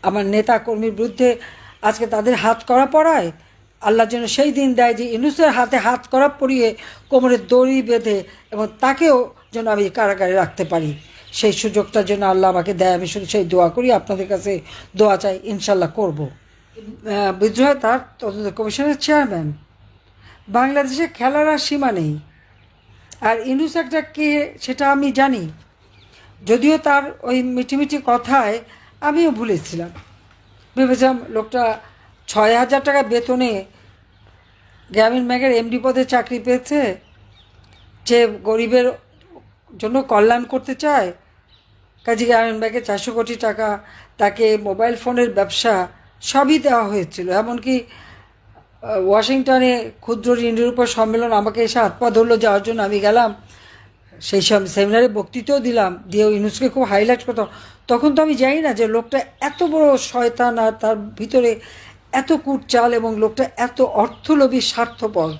আমার নেতা কর্মীর বিরুদ্ধে আজকে তাদের হাত করা পড়ায় আল্লাহ যেন সেই দিন দেয় যে ইউনূসের হাতে হাত করা পরিয়ে কোমরে দড়ি বেঁধে এবং তাকেও যেন আমি কারাগারে রাখতে পারি, সেই সুযোগটার জন্য আল্লাহ আমাকে দেয়। আমি শুধু সেই দোয়া করি, আপনাদের কাছে দোয়া চাই, ইনশাল্লাহ করব। বিদ্রোহ তার তদন্ত কমিশনের চেয়ারম্যান। বাংলাদেশে খেলার আর সীমা নেই, আর ইউনূস একটা কে সেটা আমি জানি, যদিও তার ওই মিটিমিটি কথায় আমিও ভুলেছিলাম। ভেবেছিলাম লোকটা ৬,০০০ টাকা বেতনে গ্রামীণ ব্যাংকের এমডি পদে চাকরি পেয়েছে, যে গরিবের জন্য কল্যাণ করতে চায়। কাজী গ্রামীণ ব্যাংকে ৪০০ কোটি টাকা, তাকে মোবাইল ফোনের ব্যবসা সবই দেওয়া হয়েছিল। এমনকি ওয়াশিংটনে ক্ষুদ্র ঋণ নিরূপণ সম্মেলন আমাকে এসে হাত পা ধরলো যাওয়ার জন্য, আমি গেলাম। সেই সব সেমিনারে বক্তৃতাও দিলাম, দিয়ে ইউনূসকে খুব হাইলাইট করতাম। তখন তো আমি জানি না যে লোকটা এত বড় শয়তান, আর তার ভিতরে এত কূট চাল, এবং লোকটা এত অর্থলোভী, স্বার্থপর।